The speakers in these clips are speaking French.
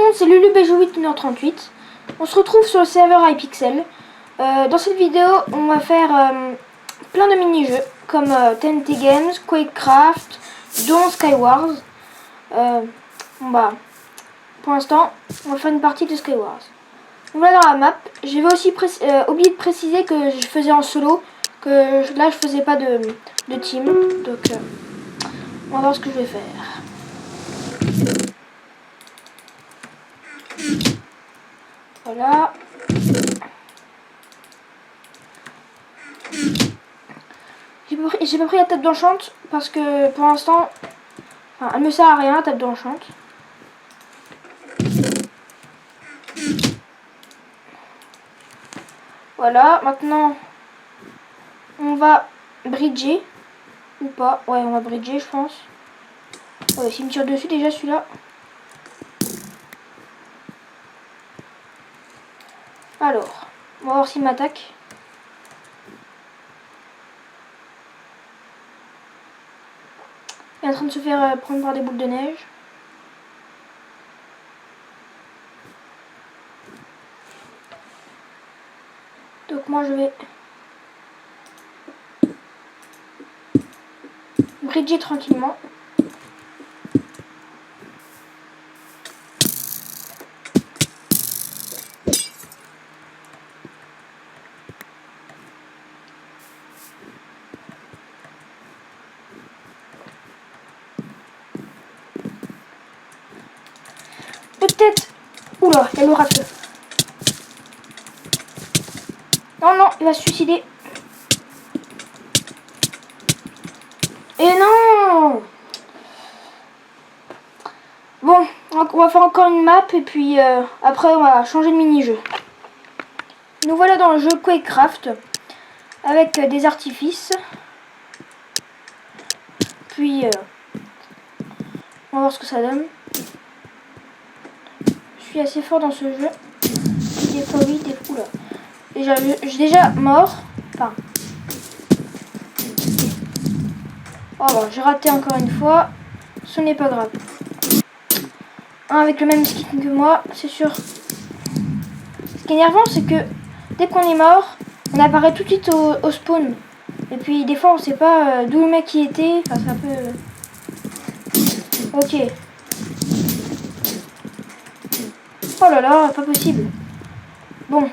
monde, c'est LuluBéjou838. On se retrouve sur le serveur iPixel. Dans cette vidéo, on va faire plein de mini-jeux comme TNT Games, Quakecraft, dont Skywars. Pour l'instant, on va faire une partie de Skywars. On va dans la map. J'avais aussi oublié de préciser que je faisais en solo, que là je faisais pas de team. Donc on va voir ce que je vais faire. Voilà. J'ai pas pris la table d'enchante parce que pour l'instant, elle me sert à rien la table d'enchante. Voilà, maintenant on va bridger ou pas. Ouais, on va bridger, je pense. Ouais, s'il me tire dessus déjà celui-là. Alors, on va voir s'il m'attaque. Il est en train de se faire prendre par des boules de neige. Donc moi je vais bridger tranquillement. Peut-être. Oula, il y a l'oracle. Non, non, il va se suicider. Et non! Bon, on va faire encore une map et puis après on va changer de mini-jeu. Nous voilà dans le jeu Quakecraft avec des artifices. Puis on va voir ce que ça donne. Je suis assez fort dans ce jeu. Des fois oui, des fois là. J'ai déjà mort. Enfin. Oh bon, j'ai raté encore une fois. Ce n'est pas grave. Avec le même skin que moi, c'est sûr. Ce qui est énervant, c'est que dès qu'on est mort, on apparaît tout de suite au spawn. Et puis des fois, on sait pas d'où le mec y était. Enfin, c'est un peu. Ok. Oh là là, pas possible. Bon.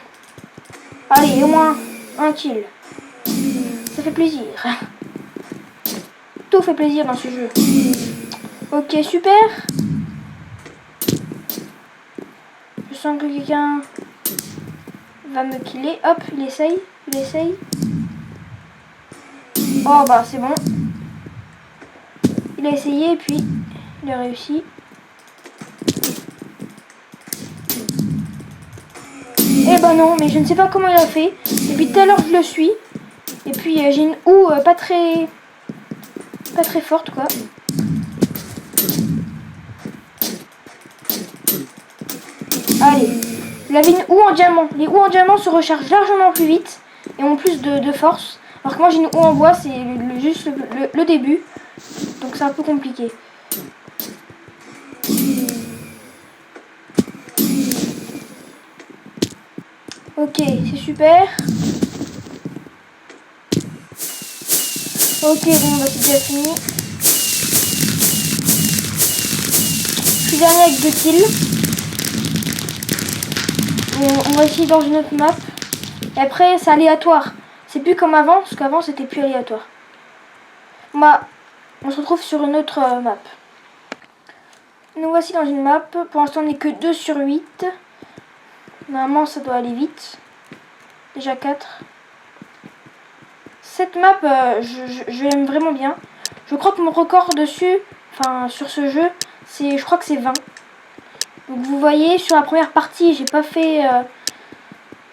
Allez, au moins un kill. Ça fait plaisir. Tout fait plaisir dans ce jeu. Ok, super. Je sens que quelqu'un va me killer. Hop, il essaye. Oh bah c'est bon. Il a essayé et puis il a réussi. Eh ben non, mais je ne sais pas comment il a fait. Depuis tout à l'heure je le suis. Et puis j'ai une houe pas très forte quoi. Allez, il avait une houe en diamant. Les houes en diamant se rechargent largement plus vite et ont plus de force. Alors que moi j'ai une houe en bois, c'est juste le début. Donc c'est un peu compliqué. Ok, c'est super. Ok, bon bah c'est déjà fini. Je suis dernier avec 2 kills. On va essayer dans une autre map. Et après c'est aléatoire. C'est plus comme avant, parce qu'avant c'était plus aléatoire. Bah, on se retrouve sur une autre map. Nous voici dans une map. Pour l'instant on n'est que 2 sur 8. Normalement ça doit aller vite. Déjà 4. Cette map, je l'aime vraiment bien. Je crois que mon record dessus, enfin sur ce jeu, je crois que c'est 20. Donc vous voyez, sur la première partie, j'ai pas fait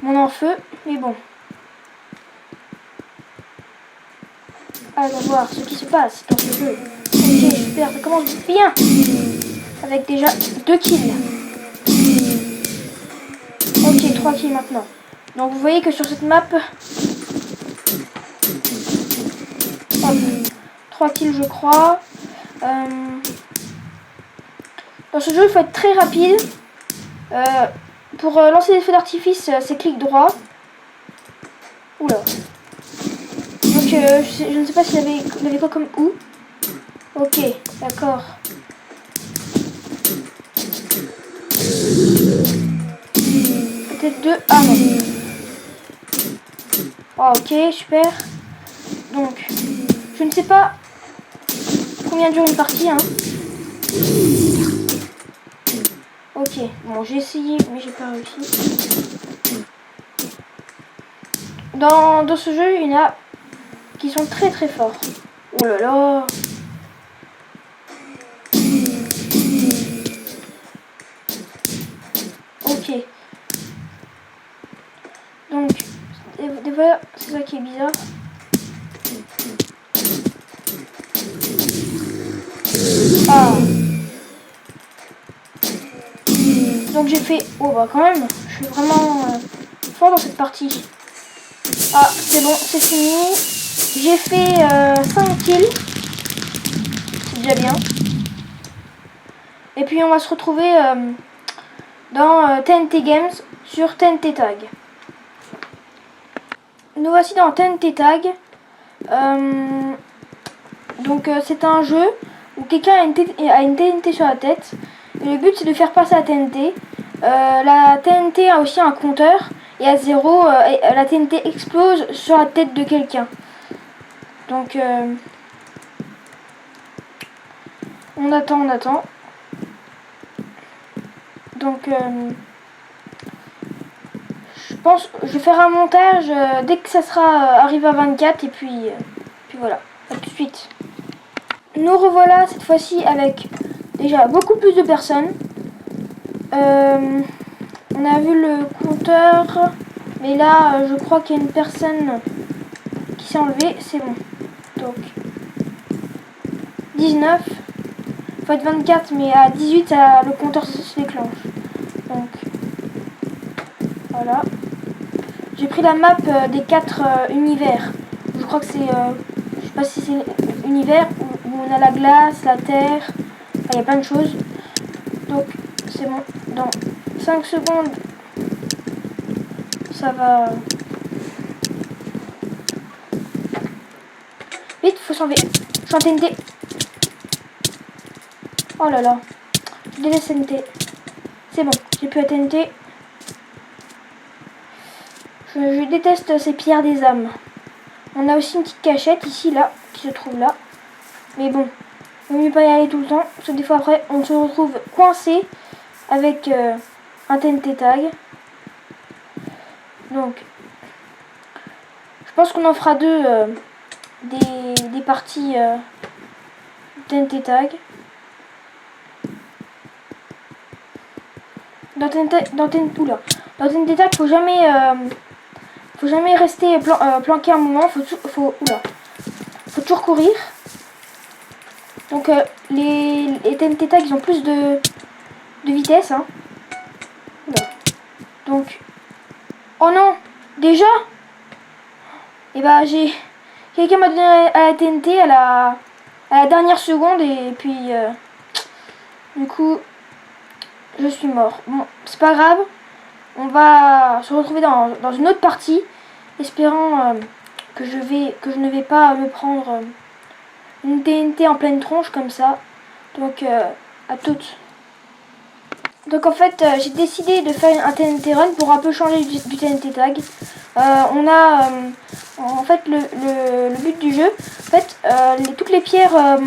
mon en-feu, mais bon. Allons voir ce qui se passe dans ce jeu. Ok, super, ça commence bien. Avec déjà 2 kills. Ok, 3 kills maintenant. Donc vous voyez que sur cette map, 3 kills je crois. Dans ce jeu il faut être très rapide. Pour lancer des feux d'artifice, c'est clic droit. Oula. Donc je ne sais pas s'il avait quoi comme ou. Ok, d'accord. Peut-être deux. Ah non. Oh, ok, super. Donc, je ne sais pas combien dure une partie, hein. Ok, bon, j'ai essayé, mais j'ai pas réussi. Dans ce jeu, il y en a qui sont très très forts. Oh là là. Ok. Donc, des fois, c'est ça qui est bizarre. Ah. Donc j'ai fait... Oh bah quand même, je suis vraiment fort dans cette partie. Ah, c'est bon, c'est fini. J'ai fait 5 kills. C'est déjà bien. Et puis on va se retrouver dans TNT Games sur TNT Tag. Nous voici dans TNT Tag. Donc c'est un jeu où quelqu'un a une TNT sur la tête. Et le but c'est de faire passer la TNT. La TNT a aussi un compteur. Et à 0, la TNT explose sur la tête de quelqu'un. Donc on attend. Donc je vais faire un montage dès que ça sera arrivé à 24 et puis voilà, à tout de suite. Nous revoilà cette fois-ci avec déjà beaucoup plus de personnes. On a vu le compteur, mais là je crois qu'il y a une personne qui s'est enlevée, c'est bon. Donc 19, faut être 24, mais à 18 le compteur se déclenche. Donc voilà. J'ai pris la map des 4 univers. Je crois que c'est, je sais pas si c'est univers où on a la glace, la terre, enfin, il y a plein de choses. Donc c'est bon, dans 5 secondes, ça va... Vite, faut s'enlever. Je suis en TNT. Oh là là, je délaisse TNT. C'est bon, j'ai plus la TNT. Je déteste ces pierres des âmes. On a aussi une petite cachette ici, là, qui se trouve là. Mais bon, il vaut mieux pas y aller tout le temps, parce que des fois après, on se retrouve coincé avec un TNT tag. Donc, je pense qu'on en fera deux des parties TNT tag. Dans TNT tag, faut jamais rester planqué un moment. Faut toujours courir. Donc les TNT tag, ils ont plus de vitesse, hein. Oula. Donc, oh non, déjà. Et bah quelqu'un m'a donné à la TNT à la dernière seconde et puis du coup je suis mort. Bon, c'est pas grave. On va se retrouver dans une autre partie, espérant que je ne vais pas me prendre une TNT en pleine tronche comme ça. Donc à toutes. Donc en fait j'ai décidé de faire un TNT run pour un peu changer du TNT tag. On a en fait le but du jeu, en fait toutes les pierres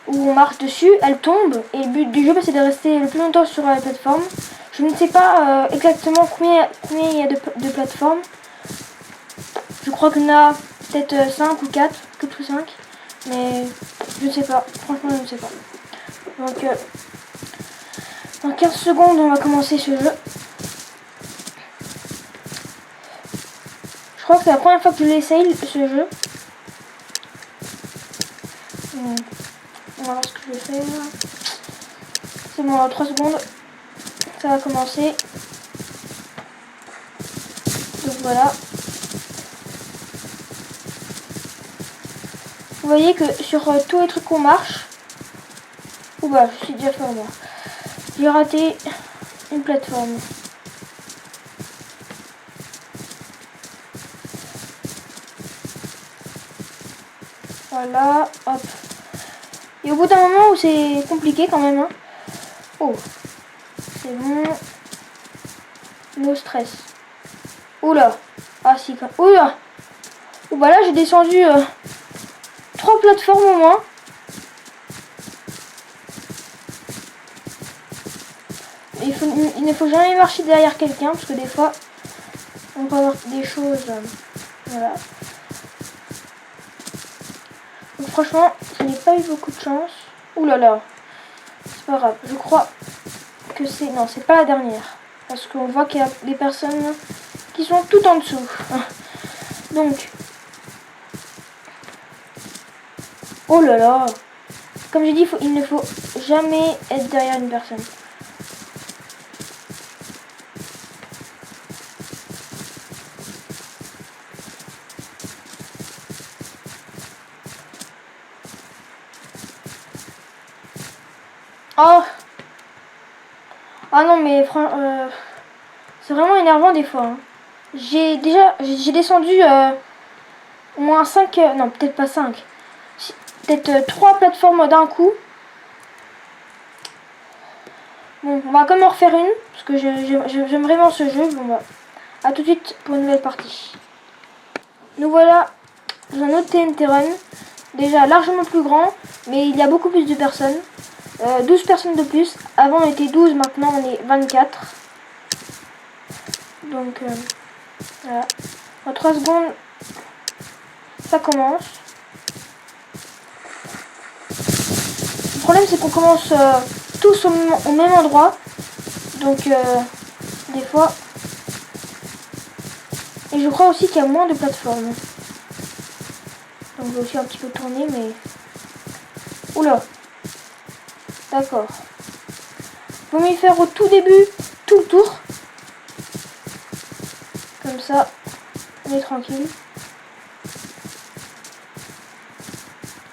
où on marche dessus, elles tombent, et le but du jeu c'est de rester le plus longtemps sur la plateforme. Je ne sais pas exactement combien il y a de plateformes. Je crois qu'il y en a peut-être 5 ou 4, 4 ou 5, mais je ne sais pas, franchement je ne sais pas. Donc dans 15 secondes on va commencer ce jeu. Je crois que c'est la première fois que je l'essaye, ce jeu. On va voir ce que je vais faire. C'est bon, 3 secondes. Ça va commencer. Donc voilà. Vous voyez que sur tous les trucs qu'on marche... Ouh bah, je suis déjà fait moi. J'ai raté. une plateforme. Voilà, hop. Et au bout d'un moment où c'est compliqué quand même, hein. Oh, c'est bon. No stress. Oula. Ah si, quand... Oula. Oh, bah là j'ai descendu 3 plateformes au moins. Il ne faut jamais marcher derrière quelqu'un parce que des fois on peut avoir des choses. Voilà. Donc franchement, je n'ai pas eu beaucoup de chance. Ouh là là. C'est pas grave. Je crois que c'est... Non, c'est pas la dernière. Parce qu'on voit qu'il y a des personnes qui sont tout en dessous. Donc... Oh là là. Comme j'ai dit, il ne faut jamais être derrière une personne. Oh. Ah non mais c'est vraiment énervant des fois. Hein. J'ai descendu au moins 5, non peut-être pas 5. Peut-être 3 plateformes d'un coup. Bon, on va quand même en refaire une. Parce que j'aime vraiment ce jeu. Bon bah, à tout de suite pour une nouvelle partie. Nous voilà dans un autre TNT Run. Déjà largement plus grand. Mais il y a beaucoup plus de personnes. 12 personnes de plus. Avant on était 12, maintenant on est 24. Donc voilà. En 3 secondes, ça commence. Le problème c'est qu'on commence tous au même endroit. Donc des fois... Et je crois aussi qu'il y a moins de plateformes. Donc je vais aussi un petit peu tourner mais... Oula. D'accord. Faut m'y faire au tout début, tout le tour. Comme ça, on est tranquille.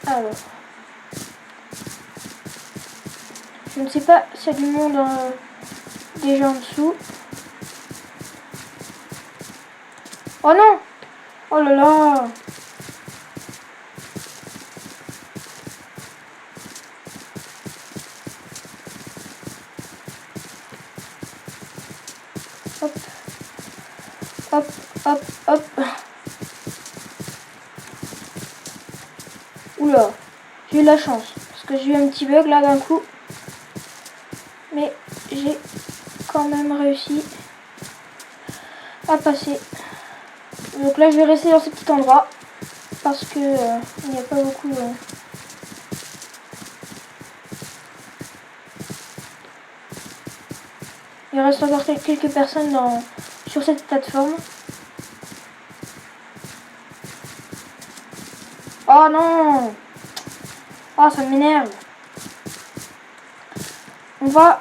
Alors. Je ne sais pas s'il y a du monde déjà en dessous. Oh non! Oh là là! Hop. Hop, hop, hop. Oula, j'ai eu la chance. Parce que j'ai eu un petit bug là d'un coup. Mais j'ai quand même réussi à passer. Donc là je vais rester dans ce petit endroit. Parce que il n'y a pas beaucoup... Il reste encore quelques personnes sur cette plateforme. Oh non! Oh, ça m'énerve.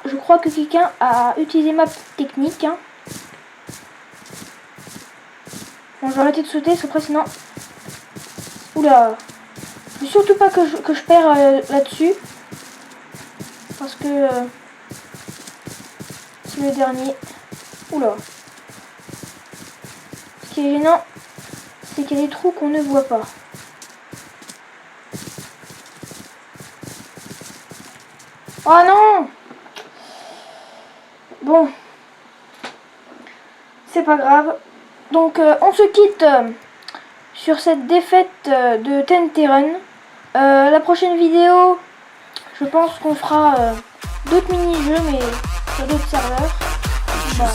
Je crois que quelqu'un a utilisé ma technique. Hein. Bon, je vais arrêter de sauter, c'est après sinon... Oula! Il faut surtout pas que je perds là-dessus. Parce que... c'est le dernier. Oula! Ce qui est gênant, c'est qu'il y a des trous qu'on ne voit pas. Oh non! Bon. C'est pas grave. Donc on se quitte sur cette défaite de TNT Run. La prochaine vidéo, je pense qu'on fera d'autres mini-jeux, mais sur d'autres serveurs. Bah,